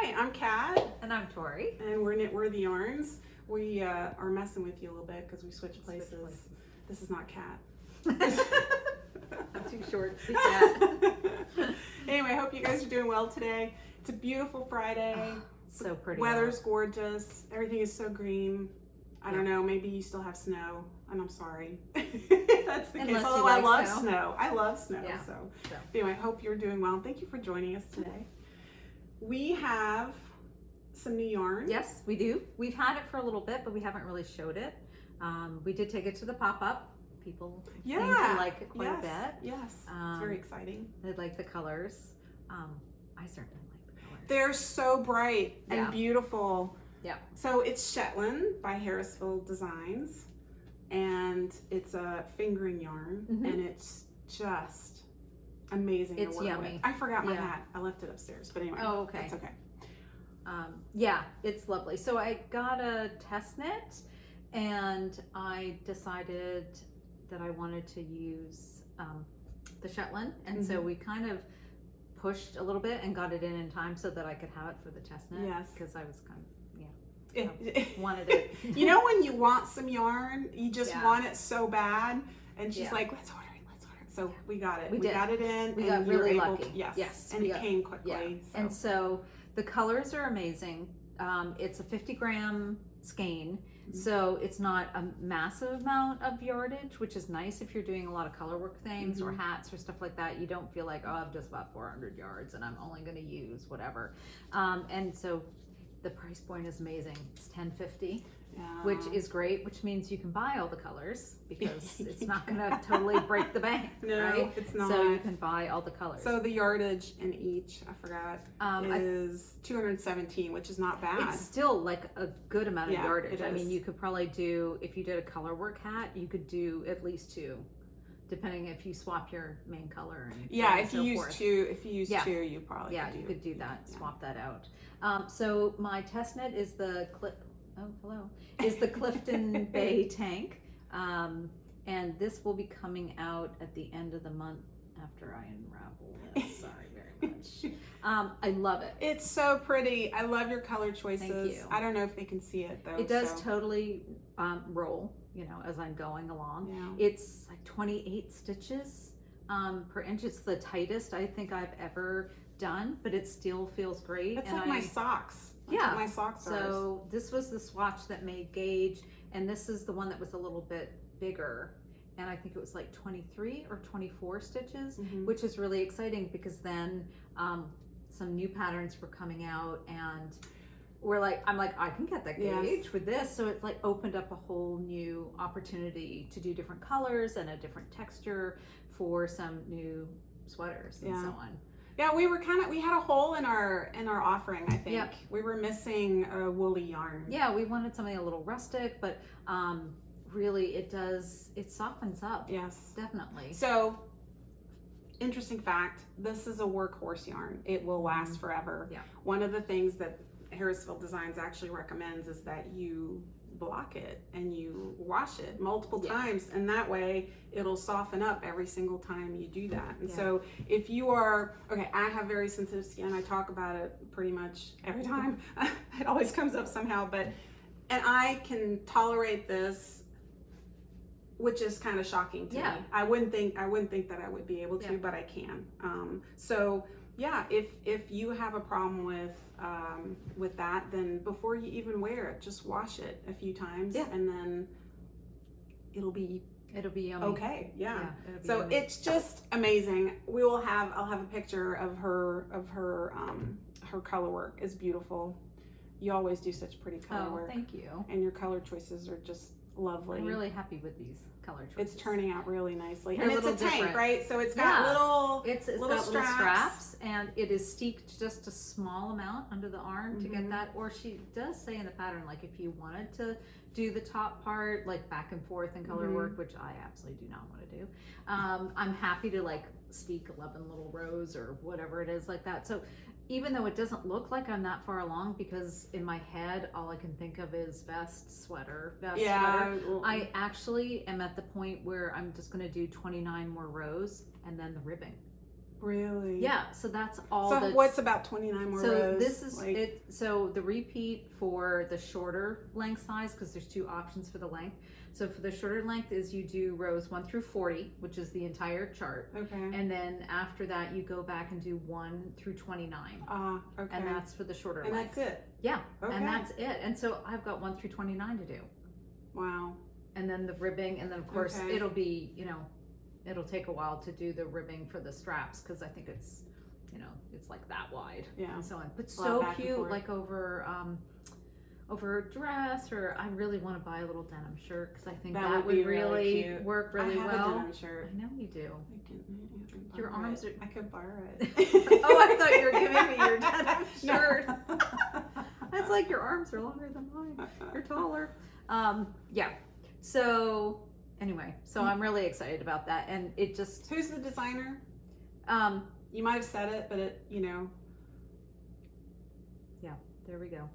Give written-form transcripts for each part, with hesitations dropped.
Hi, I'm Kat. And I'm Tori. And we're Knit Worthy Yarns. We are messing with you a little bit because we switched places. This is not Kat. I'm too short to be Kat. Anyway, I hope you guys are doing well today. It's a beautiful Friday. Oh, so pretty. Weather's gorgeous. Everything is so green. I don't know, maybe you still have snow, and I'm sorry if that's the case. Although I love snow. I love snow. Yeah. So anyway, I hope you're doing well. Thank you for joining us today. We have some new yarn. Yes, we do. We've had it for a little bit, but we haven't really showed it. We did take it to the pop-up. People seem to like it quite a bit. Yes, it's very exciting. They like the colors. I certainly like the colors. They're so bright and beautiful. Yeah. So it's Shetland by Harrisville Designs, and it's a fingering yarn, and it's just amazing. It's to work yummy. With. I forgot my hat. I left it upstairs, but anyway. Oh, okay. That's okay. Yeah, it's lovely. So I got a test knit, and I decided that I wanted to use the Shetland, and so we kind of pushed a little bit and got it in time so that I could have it for the test knit. Yes. Because I was kind of wanted it. You know when you want some yarn, you just want it so bad, and she's like, let's order it. So we got it. We got it in. We got really lucky. Yes. And it came quickly. Yeah. So. And so the colors are amazing. It's a 50-gram skein, so it's not a massive amount of yardage, which is nice if you're doing a lot of color work things or hats or stuff like that. You don't feel like, oh, I've just bought 400 yards and I'm only going to use whatever. And so the price point is amazing. It's $10.50. Which is great, which means you can buy all the colors because it's not going to totally break the bank. No, right? It's not. So you can buy all the colors. So the yardage in each, I forgot, is 217, which is not bad. It's still like a good amount of yardage. I mean, you could probably do, if you did a color work hat, you could do at least 2, depending if you swap your main color. And if you use 2, two, you probably could do that. Swap that out. So my test knit is the Clifden Bay tank, and this will be coming out at the end of the month after I unravel this. Sorry very much. I love it. It's so pretty. I love your color choices. Thank you. I don't know if they can see it though. It does totally roll, as I'm going along. Yeah. It's like 28 stitches per inch. It's the tightest I think I've ever done, but it still feels great. It's like my socks. Yeah, my socks are. So this was the swatch that made gauge, and this is the one that was a little bit bigger, and I think it was like 23 or 24 stitches, which is really exciting because then some new patterns were coming out, and I'm like, I can get that gauge with this. So it like opened up a whole new opportunity to do different colors and a different texture for some new sweaters and so on. Yeah, we had a hole in our offering, I think. Yep. We were missing a woolly yarn. Yeah, we wanted something a little rustic, but really it softens up. Yes. Definitely. So, interesting fact, this is a workhorse yarn. It will last forever. Yeah. One of the things that Harrisville Designs actually recommends is that you block it and you wash it multiple times, and that way it'll soften up every single time you do that. And so if you are I have very sensitive skin. I talk about it pretty much every time. It always comes up somehow, and I can tolerate this, which is kind of shocking to me. I wouldn't think that I would be able to, but I can. If you have a problem with that, then before you even wear it, just wash it a few times, and then it'll be yummy. Okay, so yummy. It's just amazing. I'll have a picture of her color work. It's beautiful. You always do such pretty color work. Thank you. And your color choices are just lovely. I'm really happy with these color choices. It's turning out really nicely. They're and it's a tank, right? So it's got little straps, and it is steeped just a small amount under the arm to get that. Or she does say in the pattern, like if you wanted to do the top part, like back and forth in color work, which I absolutely do not want to do. I'm happy to like steek 11 little rows or whatever it is like that. So even though it doesn't look like I'm that far along, because in my head all I can think of is vest, sweater. I actually am at the point where I'm just going to do 29 more rows and then the ribbing. Really? Yeah, so that's all. So what's about 29 more so rows? this is it. So the repeat for the shorter length size, because there's 2 options for the length. So for the shorter length is you do rows 1 through 40, which is the entire chart. Okay. And then after that, you go back and do 1 through 29. Okay. And that's for the shorter and length. that's it. Yeah. Okay. And that's it. And so I've got 1 through 29 to do. Wow. And then the ribbing, and then of course Okay. it'll be, it'll take a while to do the ribbing for the straps, because I think it's, it's like that wide. Yeah. And so on. But A lot so back and cute, forth. like over a dress, or I really want to buy a little denim shirt, because I think That that would would be really really cute. work really I have well. a denim shirt. I know you do. I can Your borrow arms it. are- I could borrow it. Oh, I thought you were giving me your denim No. shirt. It's like your arms are longer than mine. You're taller. Yeah. So anyway, so I'm really excited about that, and it just Who's the designer? um You might have said it, but it, there we go.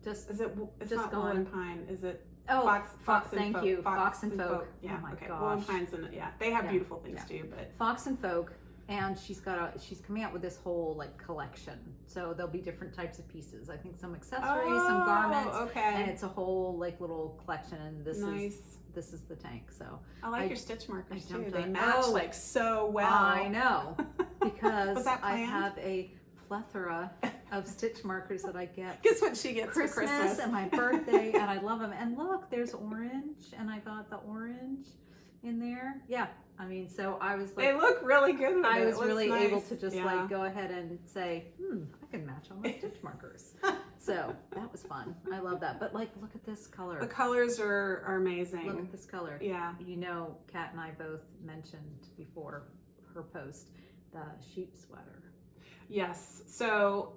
Just is it? It's Just not going. Woolen Pine, is it? Fox, and thank Folk. you. Fox and Folk. Yeah. Oh my okay. gosh. Woolen Pine's in it. Yeah. They have Yeah. beautiful things Yeah. too, but Fox and Folk, and she's coming out with this whole like collection. So there'll be different types of pieces. I think some accessories, some garments, Okay. and it's a whole like little collection. And this Nice. is the tank. So I like I- your stitch markers I too. jumped They on- match oh, like so well. I know, because Was that I planned? have a plethora of stitch markers that I get Guess what she gets Christmas, for Christmas? and my birthday, and I love them. And look, there's orange, and I got the orange in there. Yeah, I mean, so I was They like, look really good. With I it. was It looks really nice. able to just Yeah. like go ahead and say, I can match all my stitch markers. So that was fun. I love that. But like, look at this color. The colors are amazing. Look at this color. Yeah. Kat and I both mentioned before her post the sheep sweater. Yes. So,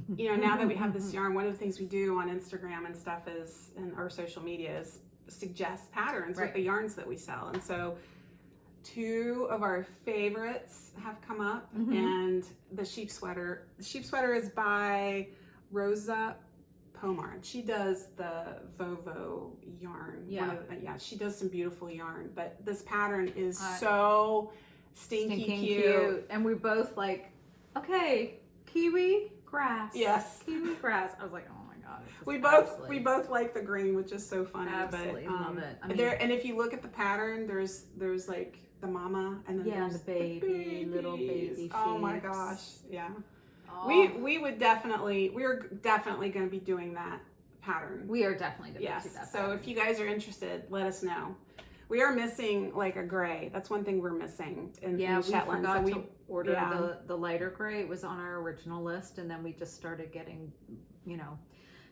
now that we have this yarn, one of the things we do on Instagram and stuff is, and our social media is suggest patterns Right. with the yarns that we sell. And so 2 of our favorites have come up, and the sheep sweater. The sheep sweater is by Rosa Pomar. And she does the Vovo yarn. Yeah. She does some beautiful yarn, but this pattern is Uh, so stinking cute. And we both like, okay, kiwi grass. Yes. Kiwi grass. I was like, oh my god. it's just We both absolutely- like the green, which is so funny. Absolutely but, love it. I mean- and if you look at the pattern, there's like the mama, and then Yeah, there's the baby, little babies. baby Oh my sheeps. gosh, yeah. Oh, We're definitely going to be doing that pattern. we are definitely going to Yes. do that. So if you guys are interested, let us know. We are missing like a gray. That's one thing we're missing in we Shetland. forgot So to order yeah. the lighter gray. It was on our original list, and then we just started getting,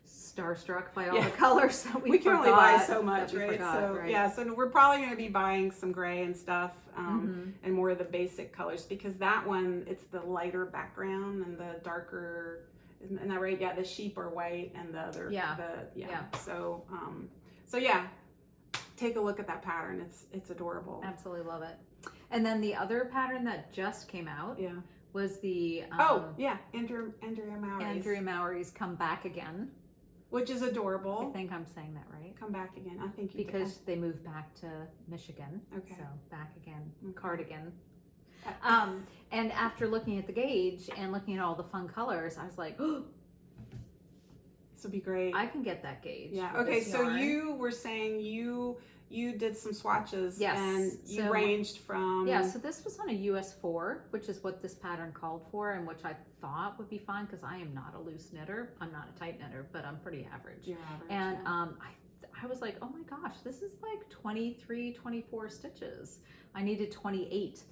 starstruck by all Yeah. the colors that we can only buy forgot, so much, that we right? forgot, So right? yeah, so we're probably going to be buying some gray and stuff, Mhm. and more of the basic colors, because that one, it's the lighter background and the darker. Isn't that right? Yeah, the sheep are white and the other. Yeah. Yeah. So yeah, take a look at that pattern. It's adorable. Absolutely love it. And then the other pattern that just came out Yeah. was the Andrea Mowry's, Andrea Mowry's Come Back Again. which is I adorable. think I'm saying that right. Come back again. I think you Because they moved back to Michigan. Okay. So back again. Okay. Cardigan. did. And after looking at the gauge and looking at all the fun colors, I was like, oh, This would be great. I can get that gauge. Yeah. for Okay. this So yarn. you were saying you did some swatches. Yes, And you so- ranged from. Yeah, so this was on a US 4, which is what this pattern called for, and which I thought would be fine because I am not a loose knitter. I'm not a tight knitter, but I'm pretty average. You're average, And yeah. I was like, oh my gosh, this is like 23, 24 stitches. I needed 28.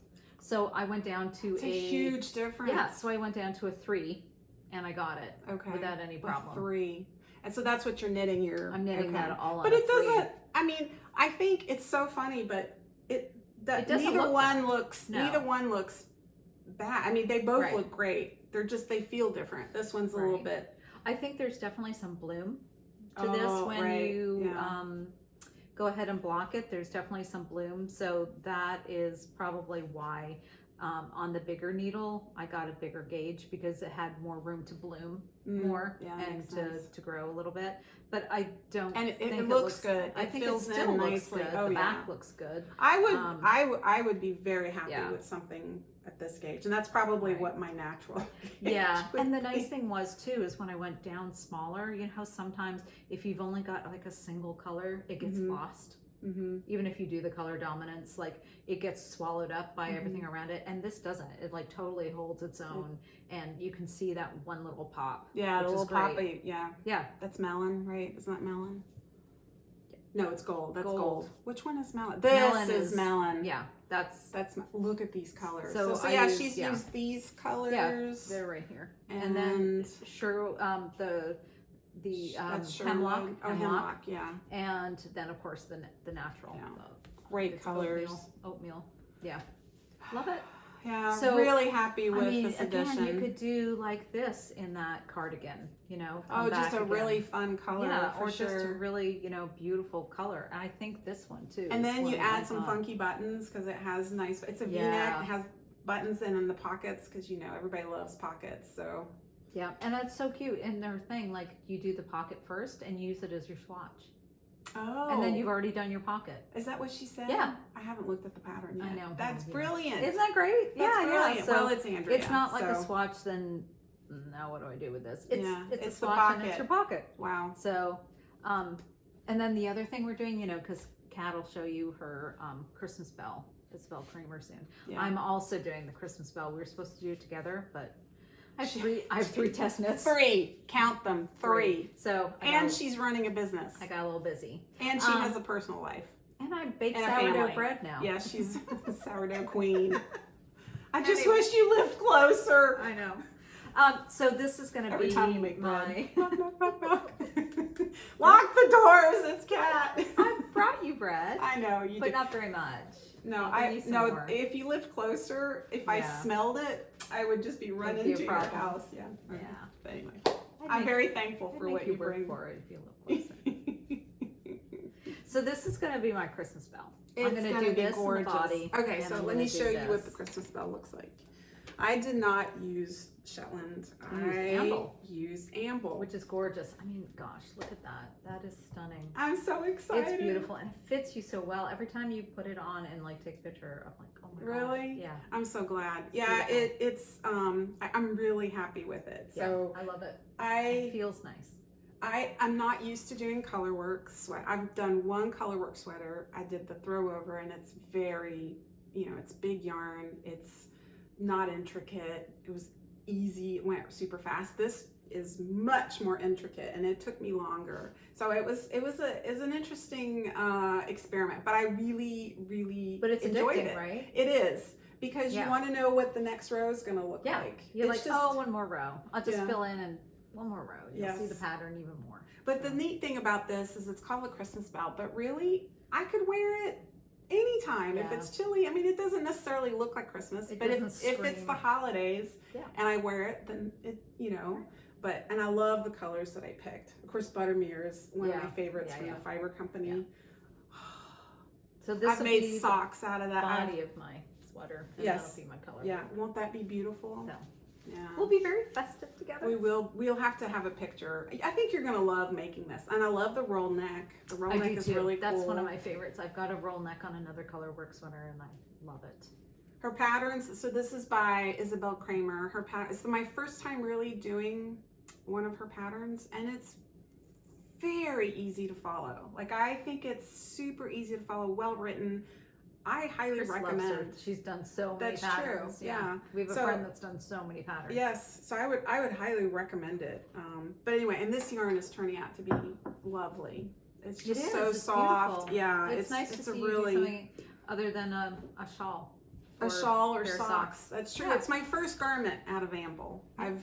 So I went down to It's a huge difference. Yeah, so I went down to a 3 and I got it Okay. without any problem. A 3. And so that's what you're knitting. I'm knitting that all on But a it 3. doesn't. I mean, I think it's so funny, but It doesn't neither look one bad. looks. No. Neither one looks bad. I mean, they both Right. look great. They feel different. This one's a little Right. bit. I think there's definitely some bloom to this when right, you yeah. go ahead and block it. There's definitely some bloom, so that is probably why On the bigger needle, I got a bigger gauge because it had more room to bloom more and to grow a little bit. But I don't and think it looks good. I It think fills it still in looks nicely. good. Oh, The yeah. back looks good. I would be very happy Yeah. with something at this gauge, and that's probably what my natural Yeah, would and the be. nice thing was too is when I went down smaller, you know how sometimes if you've only got like a single color, it gets lost. Even if you do the color dominance, like it gets swallowed up by everything around it, and this doesn't. It like totally holds its own, and you can see that one little pop. Yeah, which the is little great. poppy. Yeah, that's melon, right? Isn't that melon? No, it's gold. That's gold. Which one is melon? This Melon is melon. Yeah, that's Look at these colors. So So I yeah, use- she's yeah. used these colors. yeah, they're right here. And then sure, the that's hemlock, Sherwood. Oh, hemlock. Yeah, and then of course the natural. Yeah. Great it's colors. Oatmeal. Yeah, love it. Yeah, So, really happy with I mean, this again, edition. you could do like this in that cardigan, you know. Oh, just a Comebackigan. really fun color. Yeah, for or sure. just a really, you know, beautiful color. And I think this one too. And is then one you that add I some thought- funky buttons because it has nice. It's a V-neck. Yeah. It has buttons in the pockets because you know everybody loves pockets. So Yeah, and that's so cute. And their thing, like you do the pocket first and use it as your swatch, and then you've already done your pocket. Is that what she said? Yeah. I haven't looked at the pattern yet. I know. That's Yeah. brilliant. Isn't that great? That's yeah, brilliant. yeah. So Well, it's Andrea. it's not like a so- swatch. Then now what do I do with this? It's Yeah, it's a it's the swatch and it's pocket. your pocket. Wow. So, and then the other thing we're doing, you know, because Kat will show you her Christmas Belle, it's Belle Creamer soon. Yeah. I'm also doing the Christmas Belle. We were supposed to do it together, but I have three test knits. 3. Count them. 3. So And she's running a business. I got a little busy. And she has a personal life. And I bake And a sourdough family. bread now. Yeah, she's a sourdough queen. I just Anyway. wish you lived closer. I know. So this is going to Every be time you make my. bread. Knock, knock, knock, knock. Lock the doors. It's Kat. I brought you bread, I know you but did. not very much. No, I'll bring you some more. If you lived closer, if I Yeah. smelled it, I would just be running be a to your problem. house. Yeah. Yeah. But anyway, I'd I'm make- very thankful I'd for make what you work bring. for it if you live closer. So this is going to be my Christmas Belle. I'm It's going to gonna do be this gorgeous. in the body. Okay, and so I'm let gonna me do show you what this. the Christmas Belle looks like. I did not use Shetland. I Amble. used Amble. Which is gorgeous. I mean, gosh, look at that. That is stunning. I'm so excited. It's beautiful and it fits you so well. Every time you put it on and like take a picture, I'm like, oh my gosh. Really? Yeah. I'm so glad. It's Yeah, beautiful. it's I'm really happy with it. Yeah, So I love it. I It feels nice. I'm not used to doing color work sweat. I've done one color work sweater. I did the throw over and it's very, you know, it's big yarn. It's not intricate. It was easy. It went super fast. This is much more intricate and it took me longer. So it was an interesting experiment, but I really But it's enjoyed addicting, it. right? It is because Yeah. you want to know what the next row is going to look Yeah. like. You're It's like, oh, one more row. I'll just Yeah. fill in and one more row. You'll see Yes. the pattern even more. But the neat thing about this is it's called a Christmas Belle, but really I could wear it anytime if Yeah. it's chilly. I mean, it doesn't necessarily look like Christmas, It but if doesn't it's the scream. holidays Yeah. and I wear it, then it, you know. But and I love the colors that I picked. Of course, Buttermere is one of Yeah. my favorites Yeah, from yeah. the Fiber Company. Yeah. So this I've will made be socks out of the that. body of my sweater. And Yes. that'll be my color. Yeah, won't that be beautiful? So Yeah. we'll be very festive together. We'll have to have a picture. I think you're gonna love making this, and I love the roll neck. The roll I neck do is too. really cool. That's one of my favorites. I've got a roll neck on another color work sweater and I love it. Her patterns. So this is by Isabel Kramer. Her pattern. It's my first time really doing one of her patterns, and it's very easy to follow. Like I think it's super easy to follow, well written. I highly Chris loves her. recommend. She's done so many That's true, patterns. yeah. We have a So- friend that's done so many patterns. Yes, so I would highly recommend it. But anyway, and this yarn is turning out to be lovely. It's It just is. so It's soft. beautiful. Yeah, It's nice to it's see a you really do something other than a shawl. a shawl or pair of socks. That's true. Yeah. It's my first garment out of Amble. I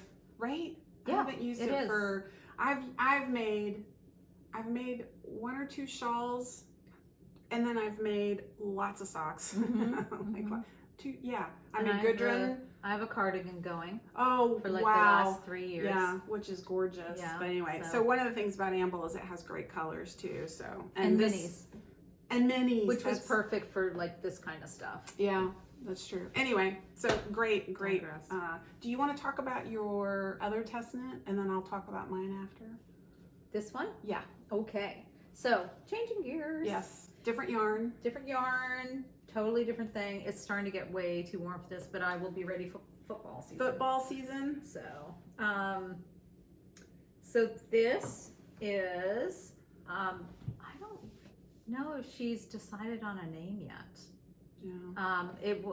Yeah, haven't used it it is. for. I've made one or two shawls, and then I've made lots of socks. Mhm, Like mhm. what? Two? Yeah, I And made I have Gudrun. I have a cardigan going Oh for like wow! the last 3 years. Yeah, which is gorgeous. Yeah, But anyway, so- so one of the things about Amble is it has great colors too. So And this- minis, and minis, which was that's- perfect for like this kind of stuff. Yeah, That's true. Anyway, so great. Digress. Do you want to talk about your other test knit, and then I'll talk about mine after? This one? Yeah. Okay. So changing gears. Yes. Different yarn. Different yarn. Totally different thing. It's starting to get way too warm for this, but I will be ready for football season. Football season. So, so this is, I don't know if she's decided on a name yet. Yeah.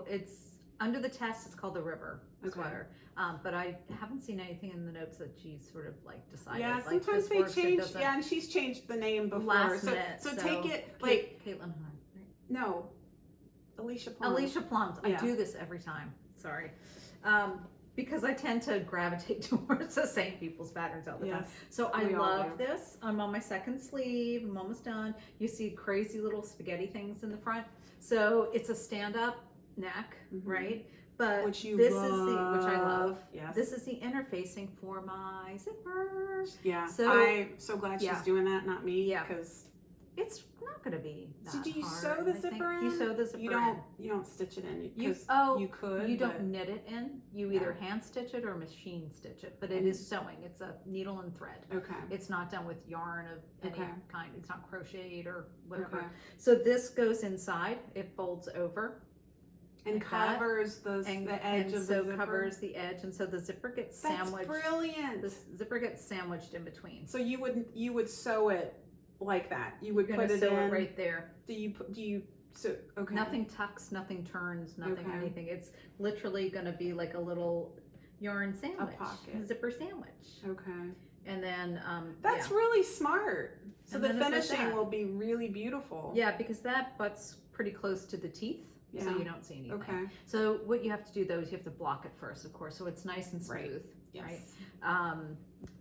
It's under the test. It's called the River sweater. Okay. But I haven't seen anything in the notes that she's sort of like decided. Yeah, like, sometimes this they works, it change. doesn't. Yeah, and she's changed the name before. Last minute, so take it like Caitlin Hunt. Right? no, Alicia Plum. Alicia Plums. I Yeah. do this every time. Sorry. Because I tend to gravitate towards the same people's patterns all the time. Yes. So I we all love do. this. I'm on my second sleeve. I'm almost done. You see crazy little spaghetti things in the front. So it's a stand-up neck, right? But Which you this love. is the which I love. Yes. This is the interfacing for my zipper. Yeah. So- I'm so glad yeah. she's doing that, not me. Yeah. Because It's not going to be that so do you hard, sew the I think. zipper in? You sew the zipper you don't stitch it in. You 'Cause you could. You don't but- knit it in. You either Yeah. hand stitch it or machine stitch it. But it And- is sewing. It's a needle and thread. Okay. It's not done with yarn of any Okay. kind. It's not crocheted or whatever. Okay. So this goes inside. It folds over And like that. covers the edge and of so the zipper. covers the edge, and so the zipper gets That's sandwiched. brilliant. The zipper gets sandwiched in between. So you would sew it like that. You would You're put gonna it sew in. it right there. Do you so okay. Nothing tucks, nothing turns, nothing Okay. anything. It's literally going to be like a little yarn sandwich, pocket. zipper sandwich. Okay. And then That's really smart. So And the then it's like finishing that. will be really beautiful. yeah, because that butts pretty close to the teeth, so Yeah. you don't see anything. Okay. So what you have to do though is you have to block it first, of course, so it's nice and Right. smooth. Right. Yes.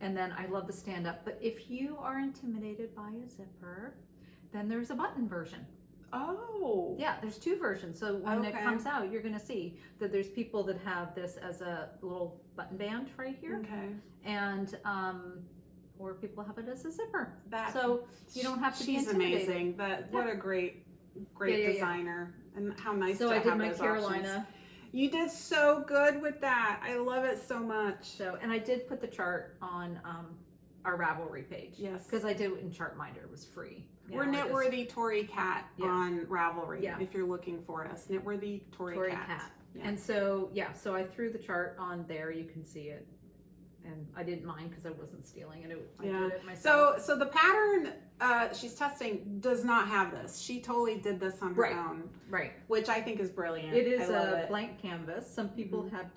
And then I love the stand up. But if you are intimidated by a zipper, then there's a button version. Oh. Yeah, there's two versions. So when it Okay. comes out, you're going to see that there's people that have this as a little button band right here, Okay. and or people have it as a zipper. That So you don't have to be she's intimidated. amazing. What a great Yeah. designer, and how nice So to I did have my those Carolina. options. You did so good with that. I love it so much. So and I did put the chart on our Ravelry page. Yes. Because I did it in Chartminder. It was free. You We're know, I just- Knitworthy Tori Cat Yeah. on Ravelry. Yeah. If you're looking for us, Knitworthy Tori Cat. Yeah. And so, yeah, so I threw the chart on there. You can see it. And I didn't mind because I wasn't stealing it. I Yeah. did it myself. So the pattern she's testing does not have this. She totally did this on her Right. own, Right. which I think is brilliant. It is I love a it. blank canvas. Some people have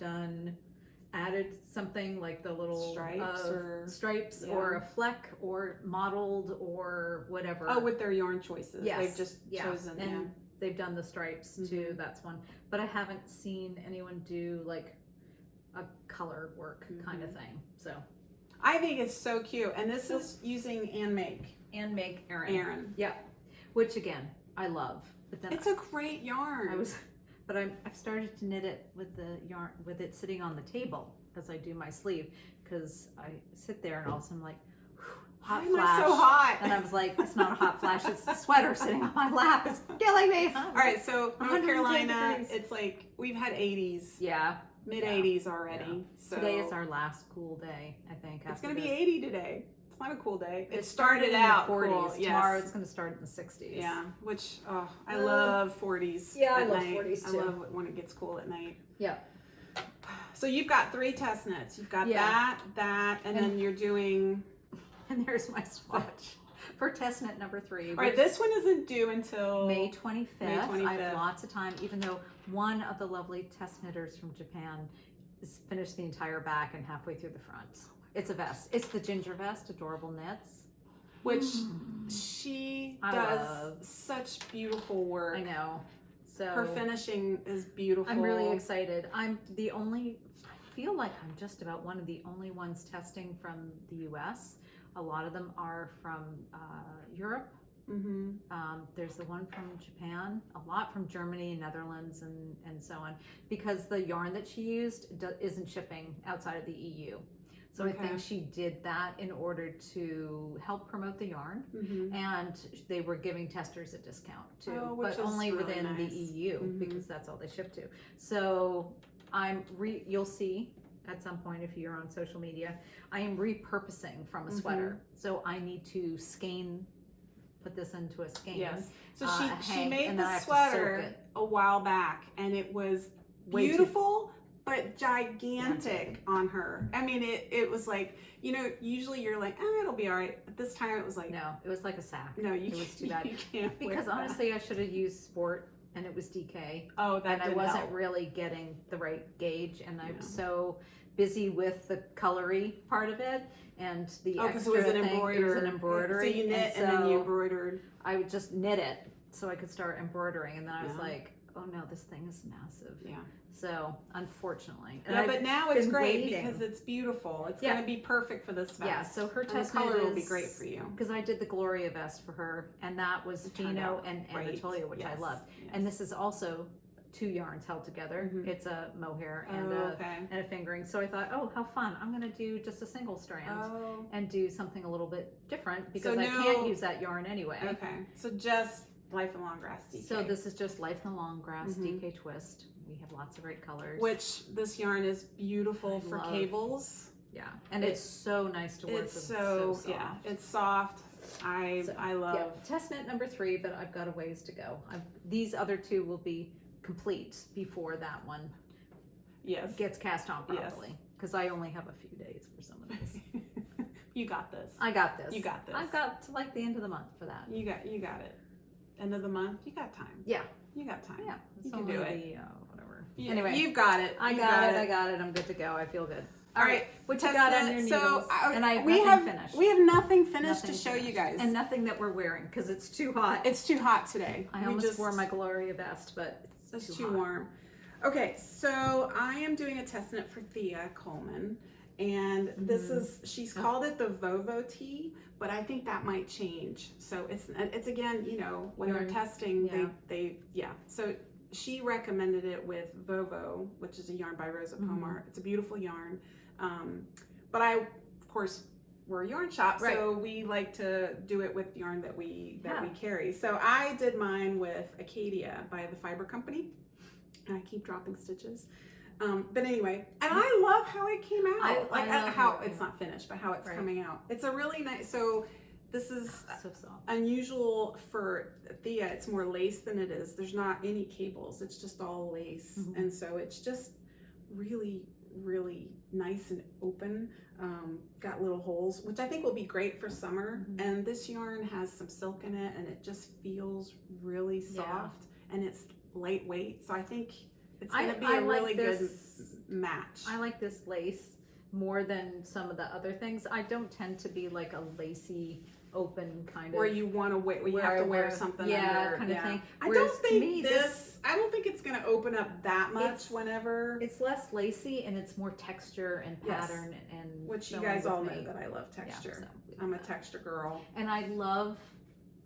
added something like the little stripes yeah. or a fleck or modeled or whatever. Oh, with their yarn choices. Yes. They've just Yeah. chosen. And Yeah. they've done the stripes too. That's one. But I haven't seen anyone do like a color work kind of thing. So. I think it's so cute. And this is using and make. And make Aaron. Aaron. Yeah. Which again, I love. But then It's a great yarn. I've started to knit it with the yarn, with it sitting on the table as I do my sleeve, because I sit there and all of a sudden I'm like, hot Why am I flash. so hot? And I was like, it's not a hot flash, it's the sweater sitting on my lap. It's killing me. All right, so North 110 Carolina, degrees. it's like we've had 80s, Yeah. mid 80s already. Yeah. So Today is our last cool day, I think. It's after going to be this. 80 today. It's not a cool day. It started started in out the 40s. cool. Yes. Tomorrow it's going to start in the 60s. Yeah, which I love 40s. Yeah, I at love night. 40s I too. love it when it gets cool at night. Yeah. So you've got 3 test knits. You've got Yeah. that, and then you're doing. And there's my swatch for test knit number 3. All right, this one isn't due until May 25th. May I 25th. have lots of time, even though one of the lovely test knitters from Japan has finished the entire back and halfway through the front. It's a vest. It's the ginger vest, Adorable Knits. which she I does love. such beautiful work. I know. So Her finishing is beautiful. I'm really excited. I feel like I'm just about one of the only ones testing from the US. A lot of them are from Europe. Mm-hmm. There's the one from Japan, a lot from Germany, Netherlands, and so on, because the yarn that she used isn't shipping outside of the EU. So I think she did that in order to help promote the yarn, and they were giving testers a discount too, but only really within the EU because that's all they ship to. So you'll see at some point if you're on social media, I am repurposing from a sweater. So I need to put this into a skein. Yes. So she made and the sweater a while back, and it was beautiful, but gigantic on her. I mean, it was like, you know, usually you're like, it'll be all right. But this time it was like, no, it was like a sack. No, it was too bad. You can't because honestly, I should have used sport, and it was DK. Oh, that and I wasn't really getting the right gauge, and I'm so busy with the colory part of it and the extra it was thing. It was an embroidery. So you knit and then you embroidered. I would just knit it so I could start embroidering, and then I was like, oh no, this thing is massive. Yeah. So unfortunately, but now it's great because it's beautiful. It's going to be perfect for this vest. Yeah. So her test color will be great for you. Because I did the Gloria vest for her, and that was Fino and Anatolia, which I loved. Yes. And this is also 2 yarns held together. It's a mohair and a fingering. So I thought, oh, how fun! I'm going to do just a single strand and do something a little bit different because I can't use that yarn anyway. Okay. So just Life in Long Grass DK. So this is just Life in the Long Grass DK twist. We have lots of great colors. Which this yarn is beautiful for cables. Yeah, and it's so nice to work with. It's so soft. Yeah, it's soft. I love. Yeah, test knit number 3, but I've got a ways to go. These other 2 will be complete before that one gets cast on properly. Because I only have a few days for some of this. You got this. I got this. You got this. I've got to like the end of the month for that. You got it. End of the month. You got time. Yeah. You got time. Yeah. You can do it. Whatever. Yeah, anyway, you've got it. I got it. I'm good to go. I feel good. All right. What you got on your needles? And we have nothing finished to show you guys. And nothing that we're wearing because it's too hot. It's too hot today. I almost wore my Gloria vest, but it's too warm. Okay, so I am doing a test knit for Thea Coleman. And this is, she's called it the Vovo tee, but I think that might change. So it's again, you know, when they're testing, So she recommended it with Vovo, which is a yarn by Rosa Pomar. It's a beautiful yarn. But I, of course, we're a yarn shop, so we like to do it with yarn that we carry. So I did mine with Acadia by the Fiber Company. And I keep dropping stitches. But anyway, and I love how it came out. How it's not finished, but how it's coming out. It's a really nice, so this is so soft. Unusual for Thea. It's more lace than it is. There's not any cables. It's just all lace. And so it's just really, really nice and open. Got little holes, which I think will be great for summer. And this yarn has some silk in it, and it just feels really soft, and it's lightweight. So I think it's going to be a really good match. I like this lace more than some of the other things. I don't tend to be like a lacy, open kind of. Where you want to wear, you have to wear something under. Kind of thing. I don't think I don't think it's going to open up that much whenever. It's less lacy and it's more texture and pattern and. Which you guys all know that I love texture. I'm a texture girl. And I love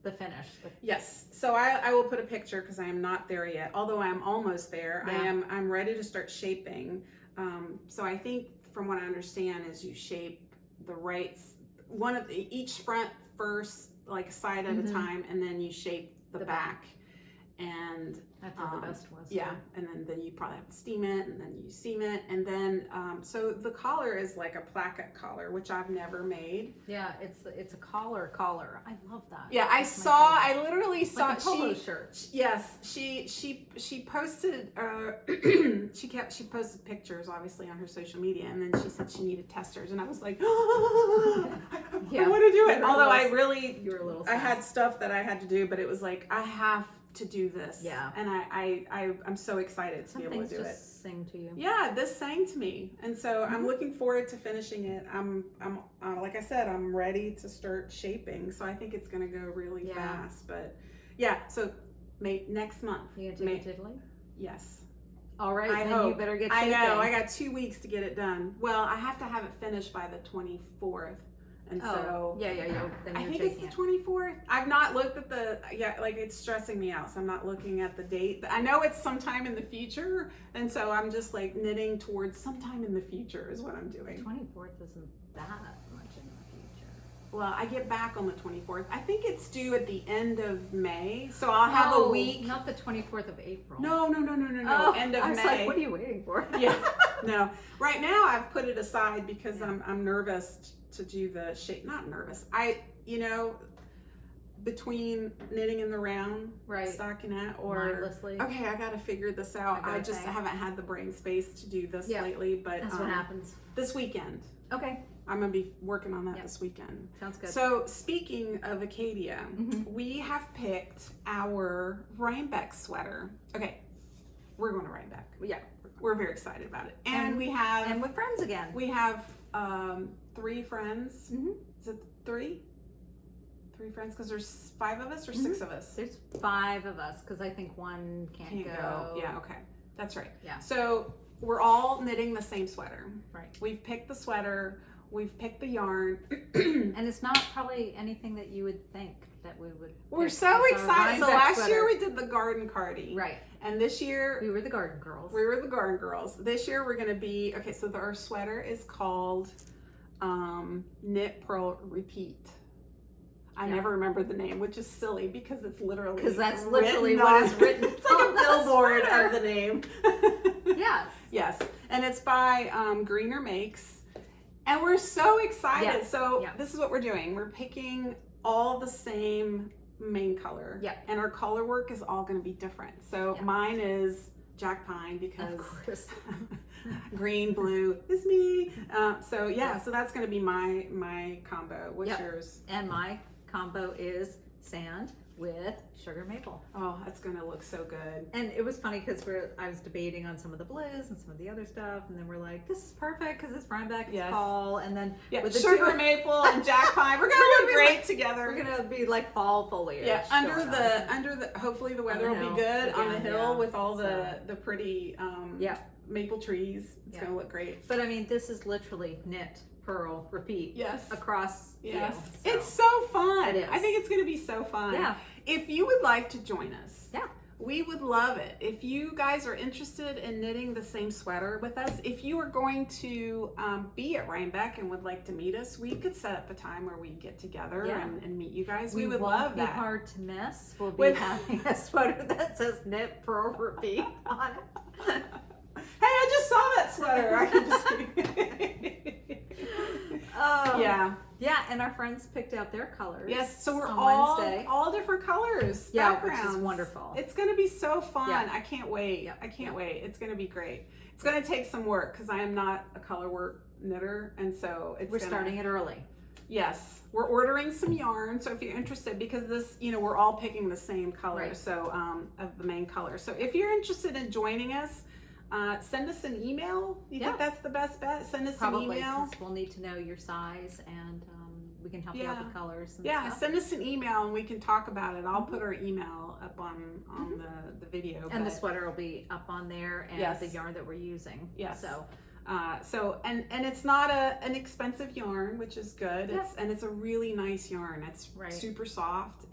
the finish. Yes. So I will put a picture because I am not there yet. Although I'm almost there. Yeah. I'm ready to start shaping. So I think from what I understand is you shape the each front first, like a side at a time, and then you shape the back. And that's how the best was. Yeah. And then you probably have to steam it, and then you seam it, and then so the collar is like a placket collar, which I've never made. Yeah, it's a collar. I love that. Yeah, I literally saw like a polo shirt. Yes, she posted she posted pictures obviously on her social media, and then she said she needed testers, and I was like, I want to do it. Although I had stuff that I had to do, but it was like I have to do this. Yeah. And I'm so excited to be able to do it. Just sing to you. Yeah, this sang to me. And so I'm looking forward to finishing it. I'm like I said, I'm ready to start shaping. So I think it's going to go really fast. But yeah, so next month. You gonna take it to Italy? Yes. All right, then you better get shaping. I know, I got 2 weeks to get it done. Well, I have to have it finished by the 24th. And Oh, so yeah. Then I you're think it's taking the 24th. I've not looked at like it's stressing me out. So I'm not looking at the date. I know it's sometime in the future. And so I'm just like knitting towards sometime in the future is what I'm doing. 24th isn't that much in the future. Well, I get back on the 24th. I think it's due at the end of May. So I'll have a week. Not the 24th of April. No. Oh, End of I was May. like, what are you waiting for? Yeah. No. Right now I've put it aside because I'm nervous to do the shape. Not nervous. Between knitting in the round, Right. stockinette, or Mindlessly. okay, I gotta figure this out. I I just think. haven't had the brain space to do this Yeah. lately, but That's what happens. this weekend. Okay, I'm gonna be working on that Yep. this weekend. sounds good. So speaking of Acadia, Mhm. we have picked our Rhinebeck sweater. Okay, we're going to Rhinebeck. Yeah, We're very excited about it, and And- we have and with friends again. 3 friends. Mhm. Is it 3? 3 friends because there's 5 of us or 6 of us. There's 5 of us because I think one can't go. Yeah, okay. That's right. Yeah. So we're all knitting the same sweater. Right. We've picked the sweater, we've picked the yarn. And it's not probably anything that you would think that we would. We're pick so as our excited. So Rhinebeck last year sweater. we did the garden cardi. Right. And this year We were the garden girls. we were the garden girls. This year we're gonna be, okay, so our sweater is called Knit, Purl, Repeat. I Yeah. never remember the name, which is silly because it's literally Because that's written literally what is written. It's like a on the billboard sweater. of the name. Yes. Yes, and it's by Greener Makes, and we're so excited. Yeah, So yeah. this is what we're doing. We're picking all the same main color. Yeah. And our color work is all going to be different. So Yeah. mine is Jack Pine because Of course. green, blue is me. So that's going to be my combo. What's Yep. yours? And my combo is sand with sugar maple. Oh, that's going to look so good. And it was funny because I was debating on some of the blues and some of the other stuff, and then we're like, this is perfect because it's Rhinebeck, it's Yes. fall, and then Yeah, with the sugar two- maple and Jack Pine. We're going to We're look gonna be great together. we're gonna be like fall foliage. Yeah, going on. under the hopefully the weather On the will hill be good on the again, hill yeah. with all the pretty Yeah. maple trees. It's Yeah. gonna look great. But I mean, this is literally knit, purl, repeat Yes. across. Yes. You know, It's so fun. It is. I think it's gonna be so fun. Yeah. If you would like to join us. Yeah. We would love it. If you guys are interested in knitting the same sweater with us, if you are going to be at Rhinebeck and would like to meet us, we could set up a time where we get together Yeah. and meet you guys. We we would won't love be that. hard to miss. We'll be With- having a sweater that says knit, purl, repeat on it. Hey, I just saw that sweater. I can just. Oh. Yeah. Yeah, and our friends picked out their colors. Yes. So we're on Wednesday. all different colors. Yeah, which is backgrounds. wonderful. It's gonna be so fun. Yeah. I can't wait. Yep. I can't wait. It's gonna be great. It's gonna take some work because I am not a color work knitter, and so We're starting it early. Yes, we're ordering some yarn. So if you're interested, because this, we're all picking the same color, Right. so of the main color. So if you're interested in joining us, send us an email. You Yeah. think that's the best bet? Send us Probably, an email. 'cause we'll need to know your size, and we can help you out Yeah. with colors. And Yeah, stuff. send us an email and we can talk about it. I'll put our email up on the video. And the but- sweater will be up on there, and Yes. the yarn that we're using. Yes. So and it's not an expensive yarn, which is good. Yeah. It's a really nice yarn. It's Right. super soft.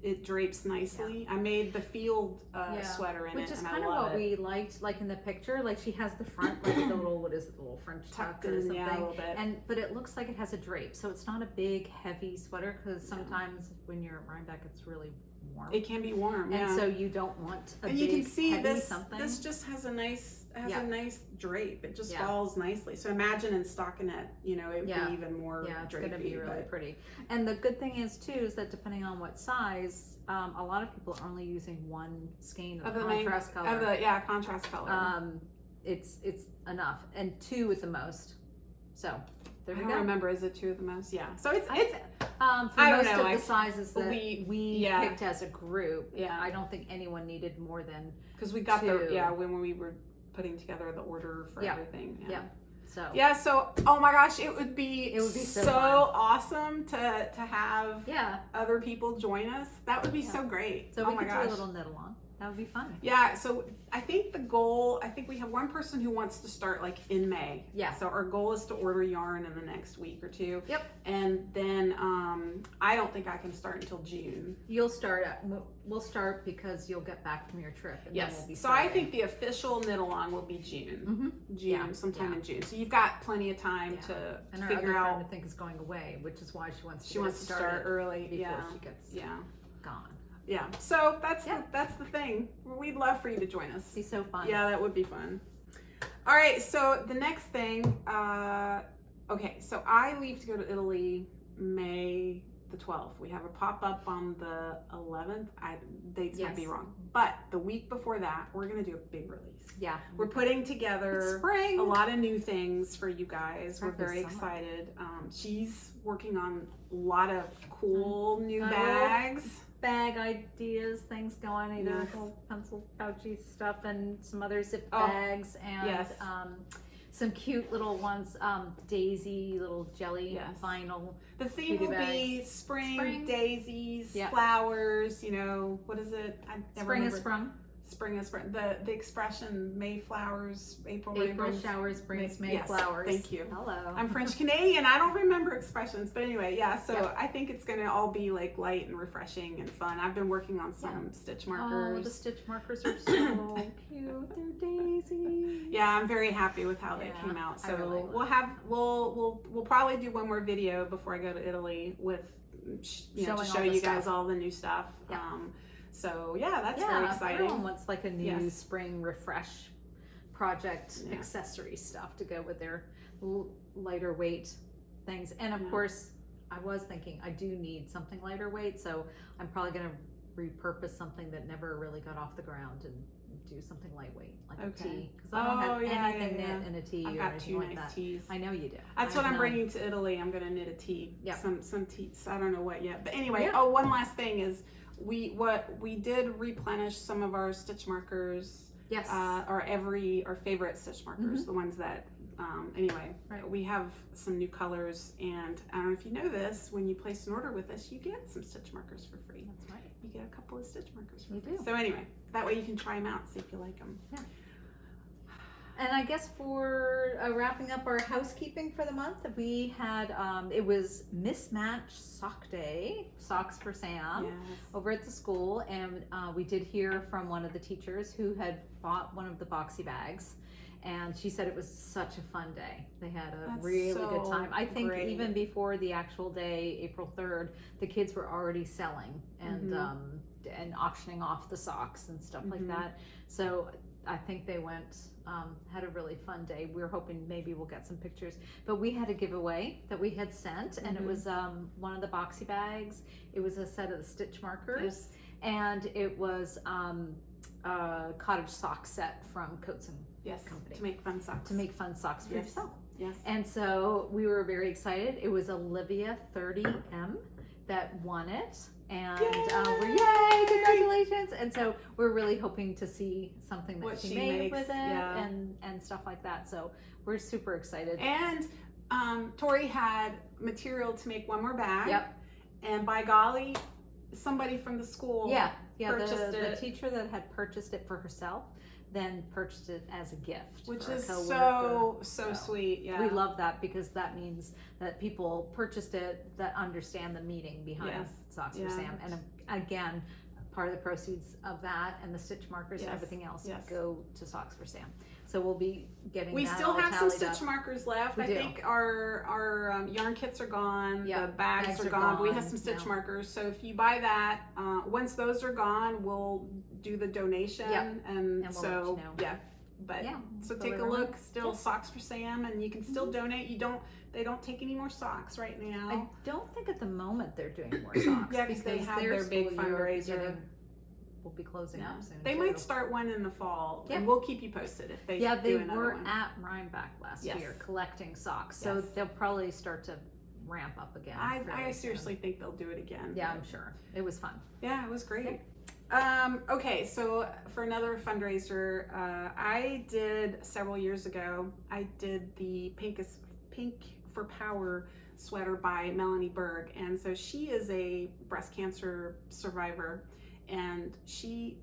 It drapes nicely. I made the field sweater in which it, is and kind I of love what it. we liked, like in the picture. Like she has the front, like the little, what is it, the little French tuck Tucked or in, something. yeah, a little bit. But it looks like it has a drape, so it's not a big, heavy sweater. Because sometimes when you're at Rhinebeck, it's really warm, It can be warm, and yeah. so you don't want a And big, you can see heavy this. something. This just has a nice Yeah. drape. It just Yeah. falls nicely. So imagine in stockinette, it would Yeah. be even more. Yeah, it's drapey, going to be really but- pretty. And the good thing is too is that depending on what size, a lot of people are only using one skein of the contrast color. Contrast color. It's enough, and 2 at the most. So there I we don't go. remember. Is it 2 at the most? Yeah. So it's For I don't most know, of I- the sizes that we- we yeah. picked as a group, Yeah. I don't think anyone needed more than because we got 2. when we were putting together the order for Yeah. everything. Yeah. So Yeah, so oh my gosh, it would be so so fun. awesome to have yeah. other people join us. That would be Yeah. so great. So oh we my could gosh. do a little knit along. That would be fun. Yeah, so I think we have one person who wants to start like in May. Yeah. So our goal is to order yarn in the next week or two. Yep. And then I don't think I can start until June. We'll start because you'll get back from your trip. And Yes. Then we'll be so I starting. think the official knit along will be June. June, Yeah, sometime yeah. in June. So you've got plenty of time Yeah. to And her figure other out. friend, I think, is going away, which is why she wants to She wants to start early. before Yeah. she gets Yeah. gone. Yeah. So that's Yeah. that's the thing. We'd love for you to join us. It'd be so fun. Yeah, that would be fun. All right, so the next thing, okay, so I leave to go to Italy May the 12th. We have a pop-up on the 11th. Dates might be Yes. wrong. But the week before that, we're going to do a big release. Yeah. We're putting It's together spring. a lot of new things for you guys. We're Happy very summer. excited. She's working on a lot of cool new I will. bags. Bag ideas, things going, either Yes. little pencil pouchy stuff and some other zip Oh, bags and yes. some cute little ones, daisy, little jelly Yes. vinyl. The theme Cutie will be bags. spring, daisies, Yeah. flowers, what is it? I never Spring is remember. sprung. Spring is spring. The expression Mayflowers, April April rainbows. showers brings May Yes, flowers. thank you. Hello. I'm French Canadian. I don't remember expressions, but anyway, yeah. So Yeah. I think it's gonna all be like light and refreshing and fun. I've been working on some stitch markers. Oh, the stitch markers are so cute. They're daisy. Yeah, I'm very happy with how they Yeah, came out. I So really we'll probably do one more video before I go to Italy with to Showing all show the you guys stuff. all the new stuff. Yeah. So yeah, that's very Everyone exciting. wants like a new Yes. spring refresh project Yeah. accessory stuff to go with their lighter weight things. And of Yeah. course, I was thinking I do need something lighter weight, so I'm probably going to repurpose something that never really got off the ground and do something lightweight, like a Okay. tee. Because I don't have anything yeah. knit in a tee I've or got anything two like nice that. tees. I know you do. That's I what I'm know. bringing to Italy. I'm gonna knit a tee. Yep. Some tees. I don't know what yet, but anyway. Yeah. Oh, one last thing is we did replenish some of our stitch markers. Yes. Our favorite stitch markers, the ones that. Anyway, Right. we have some new colors, and I don't know if you know this. When you place an order with us, you get some stitch markers for free. That's right. You get a couple of stitch markers for You free. do. So anyway, that way you can try them out, see if you like them. Yeah. And I guess for wrapping up our housekeeping for the month, we had, it was Mismatch Sock Day, Socks for Sam, Yes. over at the school. And we did hear from one of the teachers who had bought one of the boxy bags. And she said it was such a fun day. They had a That's really so good time. I think great. even before the actual day, April 3rd, the kids were already selling and auctioning off the socks and stuff like that. So I think they went, had a really fun day. We were hoping maybe we'll get some pictures. But we had a giveaway that we had sent, and it was one of the boxy bags. It was a set of the stitch markers, Yes. and it was a cottage sock set from Coats and Yes. Company. To make fun socks. To make fun socks for Yes. yourself. Yes. And so we were very excited. It was Olivia 30M that won it. And yay, congratulations. And so we're really hoping to see something that What she she made makes, with it yeah. and stuff like that. So we're super excited. And Tori had material to make one more bag. Yep. And by golly, somebody from the school Yeah, purchased the it. teacher that had purchased it for herself then purchased it as a gift, Which for a is coworker. so sweet. Yeah. We love that because that means that people purchased it that understand the meaning behind Yes. Socks for Yeah. Sam. And again, part of the proceeds of that and the stitch markers and Yes. everything else Yes. go to Socks for Sam. So we'll be getting We that still all have some tallied stitch up. markers left. We I do. think our yarn kits are gone. Yeah, The bags are gone. We have some stitch now. markers. So if you buy that, once those are gone, we'll do the donation. Yep. And we'll so let you know. yeah. But Yeah, so go take a around. look. Still Yeah. Socks for Sam, and you can still donate. They don't take any more socks right now. I don't think at the moment they're doing more socks. Yeah, 'cause they have their big school year fundraiser. will be closing Yeah. up soon. They too. might start one in the fall, Yeah. and we'll keep you posted if they Yeah, do they another were one. at Rhinebeck last Yes. year collecting socks, so Yes. they'll probably start to ramp up again. I fairly seriously soon. think they'll do it again. Yeah, I'm sure. It was fun. Yeah, it was great. Okay, so for another fundraiser, I did several years ago, I did the Pink for Power sweater by Melanie Berg. And so she is a breast cancer survivor, and she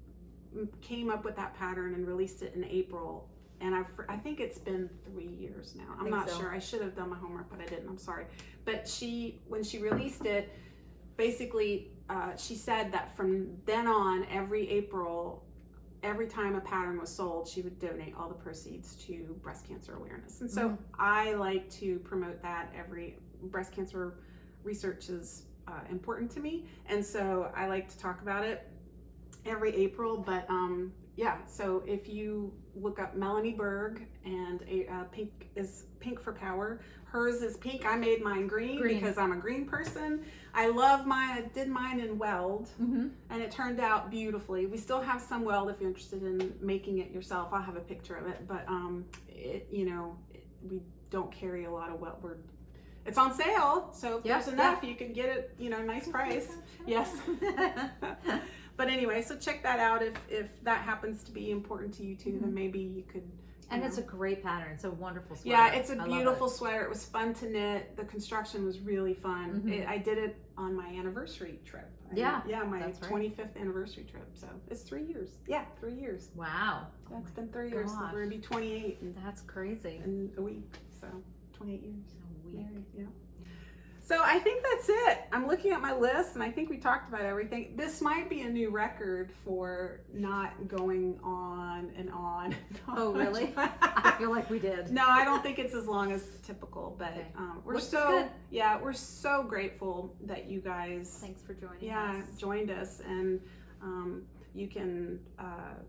came up with that pattern and released it in April. And I think it's been 3 years now. I'm not sure. I should have done my homework, but I didn't. I'm sorry. But when she released it, basically, she said that from then on, every April, every time a pattern was sold, she would donate all the proceeds to breast cancer awareness. And so I like to promote that. Breast cancer research is important to me. And so I like to talk about it every April. But yeah, so if you look up Melanie Berg, and pink is Pink for Power. Hers is pink. I made mine green because I'm a green person. I love mine. I did mine in weld, and it turned out beautifully. We still have some weld if you're interested in making it yourself. I'll have a picture of it, but we don't carry a lot of weld. It's on sale, so if there's enough, you can get it, nice price. Yes. But anyway, so check that out. If that happens to be important to you too, then maybe you could. And it's a great pattern. It's a wonderful sweater. Yeah, it's a beautiful sweater. It was fun to knit. The construction was really fun. I did it on my anniversary trip. My 25th anniversary trip. So it's 3 years. Yeah, 3 years. Wow. That's been 3 years. So we're gonna be 28. That's crazy. In a week. So 28 years. A week. Married, yeah. So I think that's it. I'm looking at my list, and I think we talked about everything. This might be a new record for not going on and on. Oh, really? I feel like we did. No, I don't think it's as long as typical, but we're so grateful that you guys. Thanks for joining us. Joined us, and you can,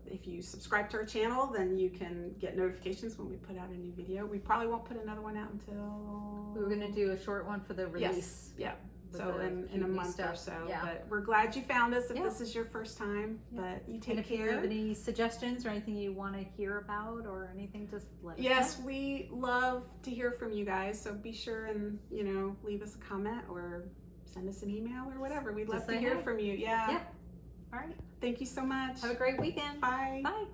if you subscribe to our channel, then you can get notifications when we put out a new video. We probably won't put another one out until... We were going to do a short one for the release. Yes, yeah. So in a month or so. Yeah. But we're glad you found us if this is your first time. But you take care. If you have any suggestions or anything you want to hear about or anything, just let us know. Yes, we love to hear from you guys. So be sure and, leave us a comment or send us an email or whatever. We'd love to hear from you. Yeah. All right. Thank you so much. Have a great weekend. Bye. Bye.